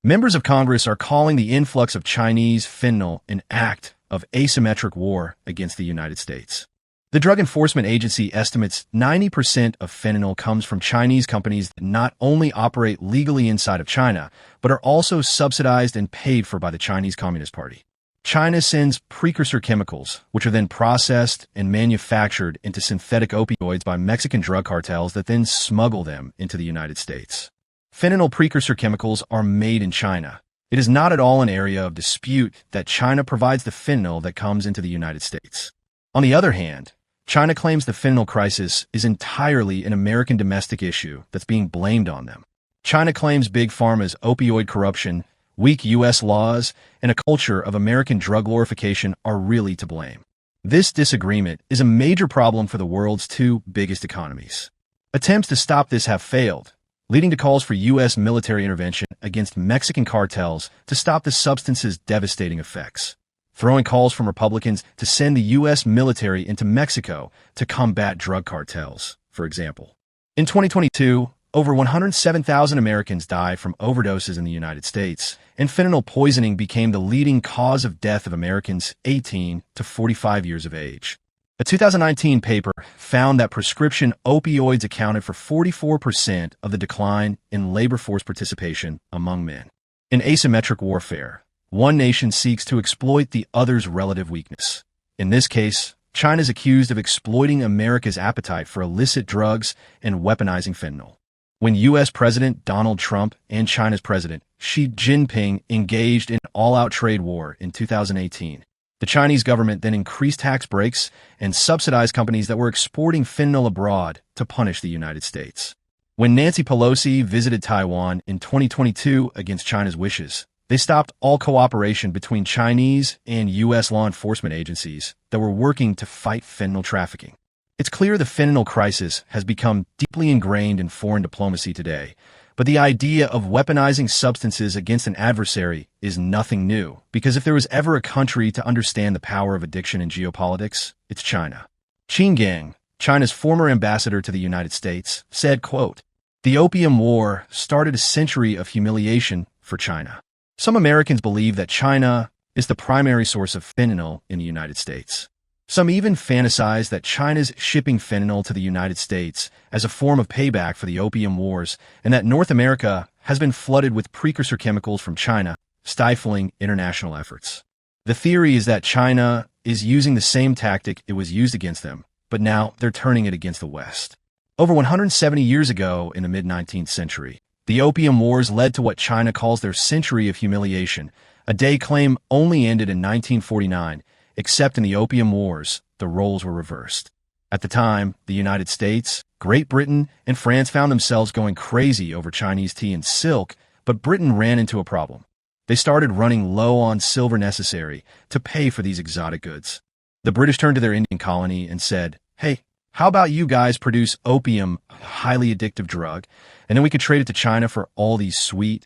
Members of Congress are calling the influx of Chinese fentanyl an act of asymmetric war against the United States. The Drug Enforcement Agency estimates 90% of fentanyl comes from Chinese companies that not only operate legally inside of China, but are also subsidized and paid for by the Chinese Communist Party. China sends precursor chemicals, which are then processed and manufactured into synthetic opioids by Mexican drug cartels that then smuggle them into the United States. Fentanyl precursor chemicals are made in China. It is not at all an area of dispute that China provides the fentanyl that comes into the United States. On the other hand, China claims the fentanyl crisis is entirely an American domestic issue that's being blamed on them. China claims Big Pharma's opioid corruption, weak U.S. laws, and a culture of American drug glorification are really to blame. This disagreement is a major problem for the world's two biggest economies. Attempts to stop this have failed, leading to calls for U.S. military intervention against Mexican cartels to stop the substance's devastating effects, throwing calls from Republicans to send the U.S. military into Mexico to combat drug cartels, for example. In 2022, over 107,000 Americans died from overdoses in the United States, and fentanyl poisoning became the leading cause of death of Americans 18 to 45 years of age. A 2019 paper found that prescription opioids accounted for 44% of the decline in labor force participation among men. In asymmetric warfare, one nation seeks to exploit the other's relative weakness. In this case, China is accused of exploiting America's appetite for illicit drugs and weaponizing fentanyl. When U.S. President Donald Trump and China's President Xi Jinping engaged in an all-out trade war in 2018, the Chinese government then increased tax breaks and subsidized companies that were exporting fentanyl abroad to punish the United States. When Nancy Pelosi visited Taiwan in 2022 against China's wishes, they stopped all cooperation between Chinese and U.S. law enforcement agencies that were working to fight fentanyl trafficking. It's clear the fentanyl crisis has become deeply ingrained in foreign diplomacy today, but the idea of weaponizing substances against an adversary is nothing new, because if there was ever a country to understand the power of addiction in geopolitics, it's China. Qin Gang, China's former ambassador to the United States, said, quote, "The Opium War started a century of humiliation for China." Some Americans believe that China is the primary source of fentanyl in the United States. Some even fantasize that China's shipping fentanyl to the United States as a form of payback for the opium wars, and that North America has been flooded with precursor chemicals from China, stifling international efforts. The theory is that China is using the same tactic it was used against them, but now they're turning it against the West. Over 170 years ago, in the mid-19th century, the opium wars led to what China calls their century of humiliation, a day claim only ended in 1949, except in the Opium Wars, the roles were reversed. At the time, the United States, Great Britain, and France found themselves going crazy over Chinese tea and silk, but Britain ran into a problem. They started running low on silver necessary to pay for these exotic goods. The British turned to their Indian colony and said, "Hey, how about you guys produce opium, a highly addictive drug, and then we could trade it to China for all these sweet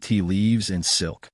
tea leaves and silk."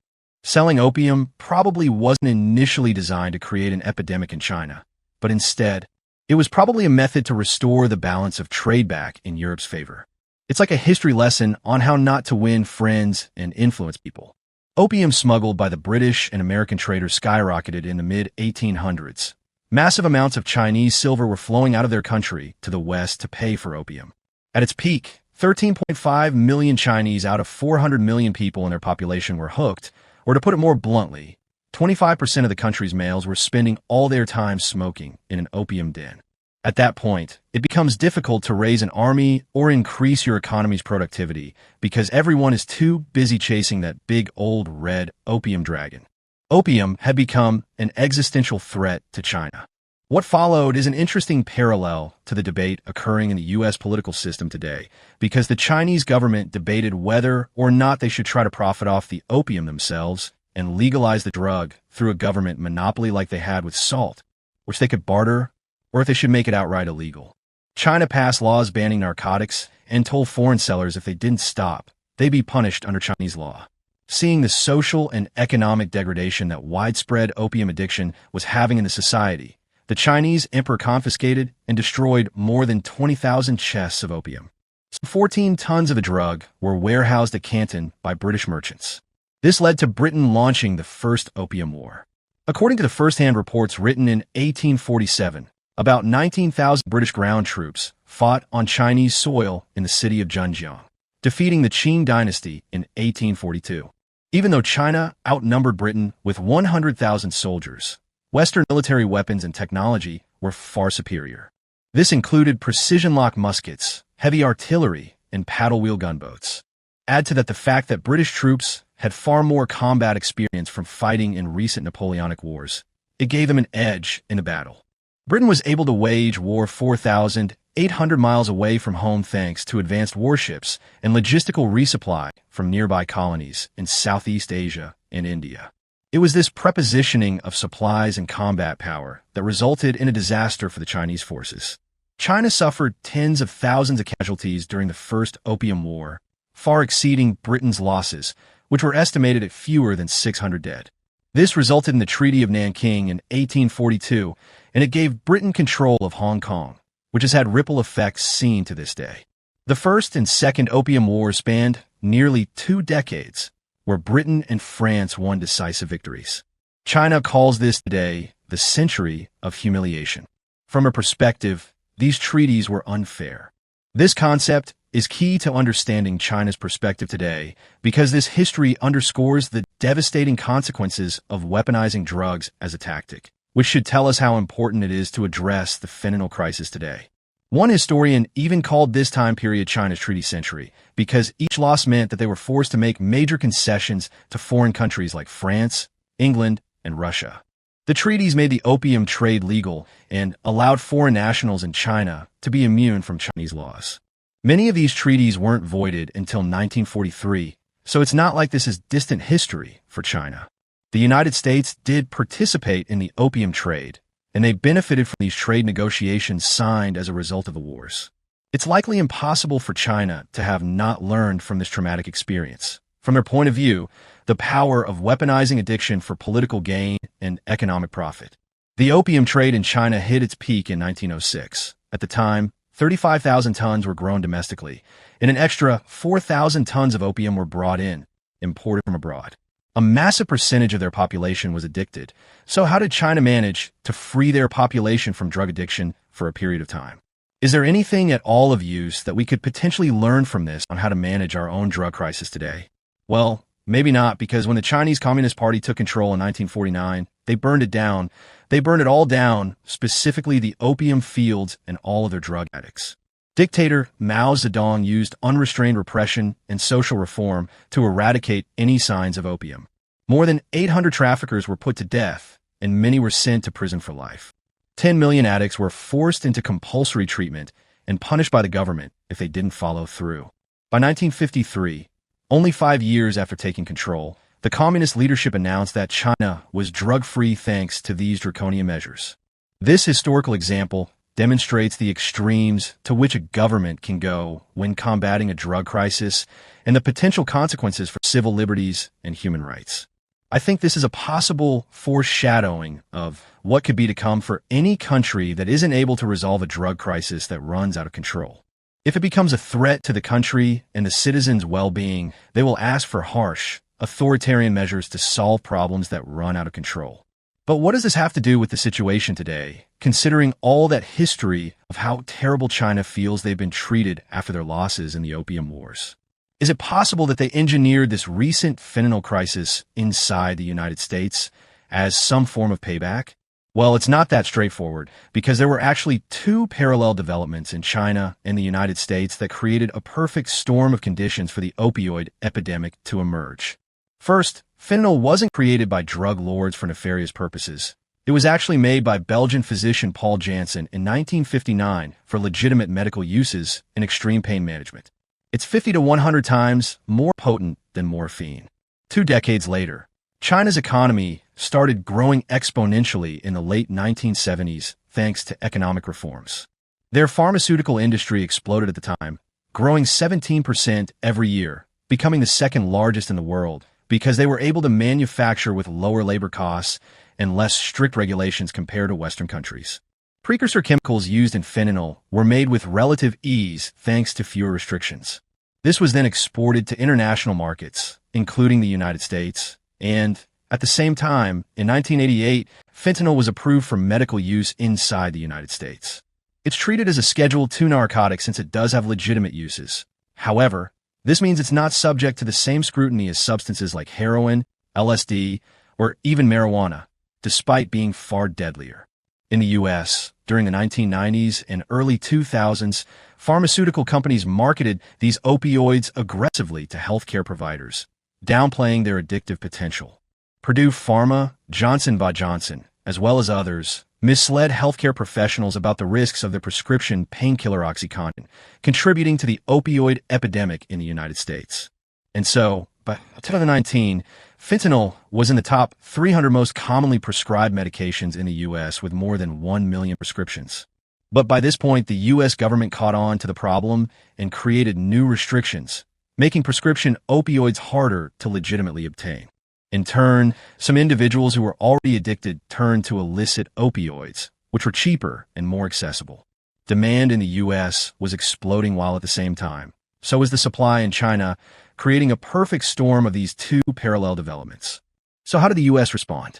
Selling opium probably wasn't initially designed to create an epidemic in China, but instead, it was probably a method to restore the balance of trade back in Europe's favor. It's like a history lesson on how not to win friends and influence people. Opium smuggled by the British and American traders skyrocketed in the mid-1800s. Massive amounts of Chinese silver were flowing out of their country to the West to pay for opium. At its peak, 13.5 million Chinese out of 400 million people in their population were hooked. Or to put it more bluntly, 25% of the country's males were spending all their time smoking in an opium den. At that point, it becomes difficult to raise an army or increase your economy's productivity because everyone is too busy chasing that big old red opium dragon. Opium had become an existential threat to China. What followed is an interesting parallel to the debate occurring in the U.S. political system today, because the Chinese government debated whether or not they should try to profit off the opium themselves and legalize the drug through a government monopoly like they had with salt, which they could barter, or if they should make it outright illegal. China passed laws banning narcotics and told foreign sellers if they didn't stop, they'd be punished under Chinese law. Seeing the social and economic degradation that widespread opium addiction was having in the society, the Chinese emperor confiscated and destroyed more than 20,000 chests of opium. Some 14 tons of the drug were warehoused at Canton by British merchants. This led to Britain launching the First Opium War. According to the first-hand reports written in 1847, about 19,000 British ground troops fought on Chinese soil in the city of Zhenjiang, defeating the Qing dynasty in 1842. Even though China outnumbered Britain with 100,000 soldiers, Western military weapons and technology were far superior. This included precision-lock muskets, heavy artillery, and paddle-wheel gunboats. Add to that the fact that British troops had far more combat experience from fighting in recent Napoleonic wars. It gave them an edge in the battle. Britain was able to wage war 4,800 miles away from home thanks to advanced warships and logistical resupply from nearby colonies in Southeast Asia and India. It was this prepositioning of supplies and combat power that resulted in a disaster for the Chinese forces. China suffered tens of thousands of casualties during the First Opium War, far exceeding Britain's losses, which were estimated at fewer than 600 dead. This resulted in the Treaty of Nanking in 1842, and it gave Britain control of Hong Kong, which has had ripple effects seen to this day. The First and Second Opium Wars spanned nearly 2 decades, where Britain and France won decisive victories. China calls this today the century of humiliation. From a perspective, these treaties were unfair. This concept is key to understanding China's perspective today because this history underscores the devastating consequences of weaponizing drugs as a tactic, which should tell us how important it is to address the fentanyl crisis today. One historian even called this time period China's treaty century because each loss meant that they were forced to make major concessions to foreign countries like France, England, and Russia. The treaties made the opium trade legal and allowed foreign nationals in China to be immune from Chinese laws. Many of these treaties weren't voided until 1943, so it's not like this is distant history for China. The United States did participate in the opium trade, and they benefited from these trade negotiations signed as a result of the wars. It's likely impossible for China to have not learned from this traumatic experience. From their point of view, the power of weaponizing addiction for political gain and economic profit. The opium trade in China hit its peak in 1906. At the time, 35,000 tons were grown domestically, and an extra 4,000 tons of opium were brought in, imported from abroad. A massive percentage of their population was addicted. So how did China manage to free their population from drug addiction for a period of time? Is there anything at all of use that we could potentially learn from this on how to manage our own drug crisis today? Well, maybe not, because when the Chinese Communist Party took control in 1949, they burned it down. They burned it all down, specifically the opium fields and all of their drug addicts. Dictator Mao Zedong used unrestrained repression and social reform to eradicate any signs of opium. More than 800 traffickers were put to death, and many were sent to prison for life. 10 million addicts were forced into compulsory treatment and punished by the government if they didn't follow through. By 1953, only 5 years after taking control, the communist leadership announced that China was drug-free thanks to these draconian measures. This historical example demonstrates the extremes to which a government can go when combating a drug crisis and the potential consequences for civil liberties and human rights. I think this is a possible foreshadowing of what could be to come for any country that isn't able to resolve a drug crisis that runs out of control. If it becomes a threat to the country and the citizens' well-being, they will ask for harsh, authoritarian measures to solve problems that run out of control. But what does this have to do with the situation today, considering all that history of how terrible China feels they've been treated after their losses in the opium wars? Is it possible that they engineered this recent fentanyl crisis inside the United States as some form of payback? Well, it's not that straightforward, because there were actually 2 parallel developments in China and the United States that created a perfect storm of conditions for the opioid epidemic to emerge. First, fentanyl wasn't created by drug lords for nefarious purposes. It was actually made by Belgian physician Paul Janssen in 1959 for legitimate medical uses in extreme pain management. It's 50 to 100 times more potent than morphine. 2 decades later, China's economy started growing exponentially in the late 1970s thanks to economic reforms. Their pharmaceutical industry exploded at the time, growing 17% every year, becoming the second largest in the world because they were able to manufacture with lower labor costs and less strict regulations compared to Western countries. Precursor chemicals used in fentanyl were made with relative ease thanks to fewer restrictions. This was then exported to international markets, including the United States. And at the same time, in 1988, fentanyl was approved for medical use inside the United States. It's treated as a Schedule II narcotic since it does have legitimate uses. However, this means it's not subject to the same scrutiny as substances like heroin, LSD, or even marijuana, despite being far deadlier. In the U.S., during the 1990s and early 2000s, pharmaceutical companies marketed these opioids aggressively to healthcare providers, downplaying their addictive potential. Purdue Pharma, Johnson & Johnson, as well as others, misled healthcare professionals about the risks of their prescription painkiller OxyContin, contributing to the opioid epidemic in the United States. And so, by 2019, fentanyl was in the top 300 most commonly prescribed medications in the U.S. with more than 1 million prescriptions. But by this point, the U.S. government caught on to the problem and created new restrictions, making prescription opioids harder to legitimately obtain. In turn, some individuals who were already addicted turned to illicit opioids, which were cheaper and more accessible. Demand in the U.S. was exploding while at the same time. So was the supply in China, creating a perfect storm of these two parallel developments. So how did the U.S. respond?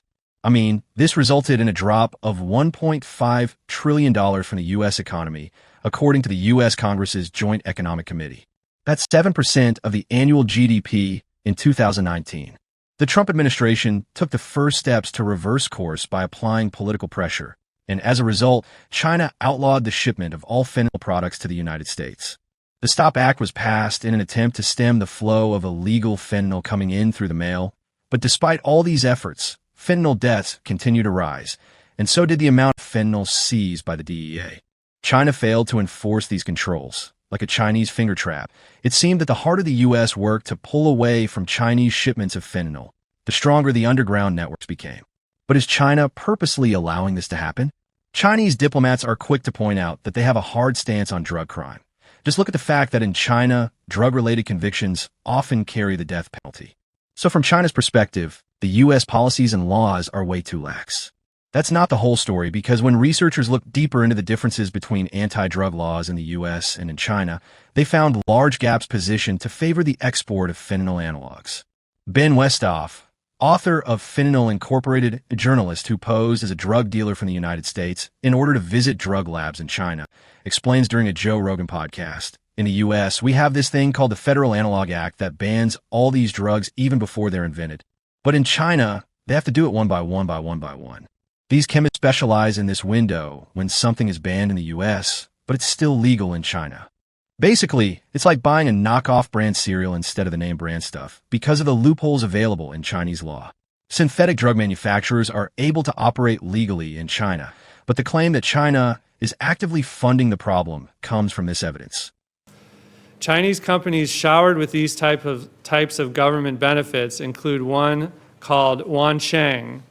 This resulted in a drop of $1.5 trillion from the U.S. economy, according to the U.S. Congress's Joint Economic Committee. That's 7% of the annual GDP in 2019. The Trump administration took the first steps to reverse course by applying political pressure, and as a result, China outlawed the shipment of all fentanyl products to the United States. The STOP Act was passed in an attempt to stem the flow of illegal fentanyl coming in through the mail, but despite all these efforts, fentanyl deaths continue to rise, and so did the amount of fentanyl seized by the DEA. China failed to enforce these controls. Like a Chinese finger trap, it seemed that the harder the U.S. worked to pull away from Chinese shipments of fentanyl, the stronger the underground networks became. But is China purposely allowing this to happen? Chinese diplomats are quick to point out that they have a hard stance on drug crime. Just look at the fact that in China, drug-related convictions often carry the death penalty. So from China's perspective, the U.S. policies and laws are way too lax. That's not the whole story, because when researchers looked deeper into the differences between anti-drug laws in the U.S. and in China, they found large gaps positioned to favor the export of fentanyl analogs. Ben Westhoff, author of Fentanyl Incorporated, a journalist who posed as a drug dealer from the United States in order to visit drug labs in China, explains during a Joe Rogan podcast, in the U.S., we have this thing called the Federal Analog Act that bans all these drugs even before they're invented. But in China, they have to do it one by one. These chemists specialize in this window when something is banned in the U.S., but it's still legal in China. Basically, it's like buying a knockoff brand cereal instead of the name brand stuff because of the loopholes available in Chinese law. Synthetic drug manufacturers are able to operate legally in China, but the claim that China is actively funding the problem comes from this evidence. Chinese companies showered with these types of government benefits include one called Wansheng,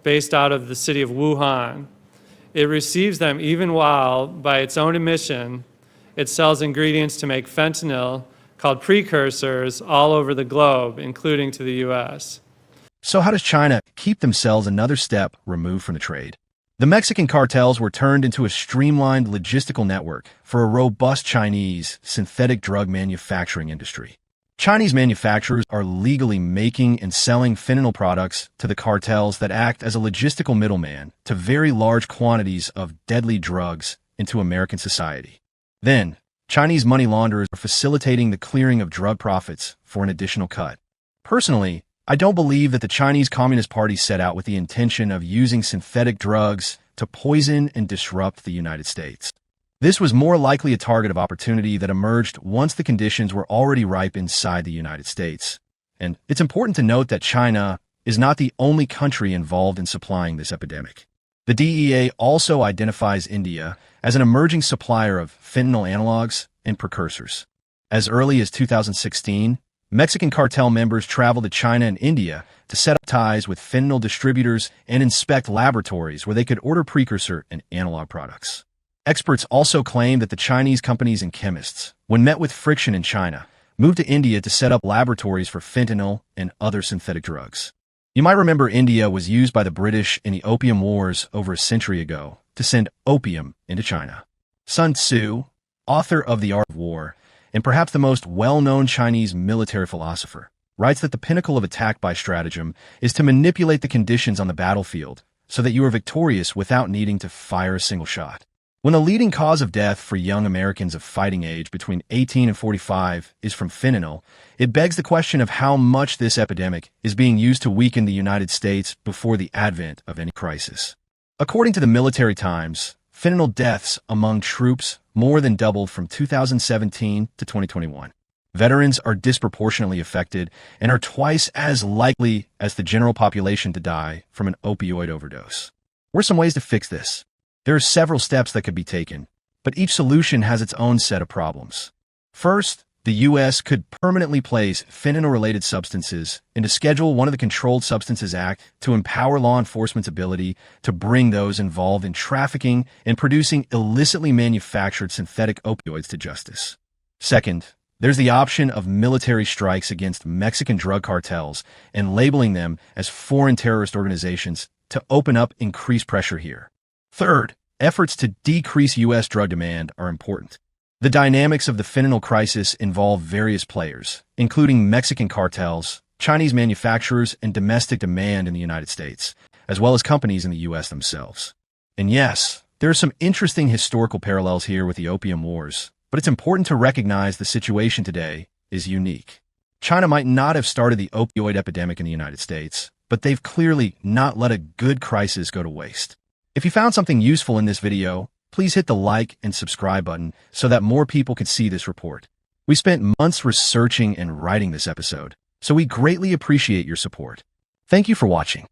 based out of the city of Wuhan. It receives them even while, by its own admission, it sells ingredients to make fentanyl called precursors all over the globe, including to the U.S. So how does China keep themselves another step removed from the trade? The Mexican cartels were turned into a streamlined logistical network for a robust Chinese synthetic drug manufacturing industry. Chinese manufacturers are legally making and selling fentanyl products to the cartels that act as a logistical middleman to very large quantities of deadly drugs into American society. Then, Chinese money launderers are facilitating the clearing of drug profits for an additional cut. Personally, I don't believe that the Chinese Communist Party set out with the intention of using synthetic drugs to poison and disrupt the United States. This was more likely a target of opportunity that emerged once the conditions were already ripe inside the United States. And it's important to note that China is not the only country involved in supplying this epidemic. The DEA also identifies India as an emerging supplier of fentanyl analogs and precursors. As early as 2016, Mexican cartel members traveled to China and India to set up ties with fentanyl distributors and inspect laboratories where they could order precursor and analog products. Experts also claim that the Chinese companies and chemists, when met with friction in China, moved to India to set up laboratories for fentanyl and other synthetic drugs. You might remember India was used by the British in the Opium Wars over a century ago to send opium into China. Sun Tzu, author of The Art of War, and perhaps the most well-known Chinese military philosopher, writes that the pinnacle of attack by stratagem is to manipulate the conditions on the battlefield so that you are victorious without needing to fire a single shot. When the leading cause of death for young Americans of fighting age between 18 and 45 is from fentanyl, it begs the question of how much this epidemic is being used to weaken the United States before the advent of any crisis. According to the Military Times, fentanyl deaths among troops more than doubled from 2017 to 2021. Veterans are disproportionately affected and are twice as likely as the general population to die from an opioid overdose. What are some ways to fix this? There are several steps that could be taken, but each solution has its own set of problems. First, the U.S. could permanently place fentanyl-related substances into Schedule 1 of the Controlled Substances Act to empower law enforcement's ability to bring those involved in trafficking and producing illicitly manufactured synthetic opioids to justice. Second, there's the option of military strikes against Mexican drug cartels and labeling them as foreign terrorist organizations to open up increased pressure here. Third, efforts to decrease U.S. drug demand are important. The dynamics of the fentanyl crisis involve various players, including Mexican cartels, Chinese manufacturers, and domestic demand in the United States, as well as companies in the U.S. themselves. And yes, there are some interesting historical parallels here with the opium wars, but it's important to recognize the situation today is unique. China might not have started the opioid epidemic in the United States, but they've clearly not let a good crisis go to waste. If you found something useful in this video, please hit the like and subscribe button so that more people could see this report. We spent months researching and writing this episode, so we greatly appreciate your support. Thank you for watching.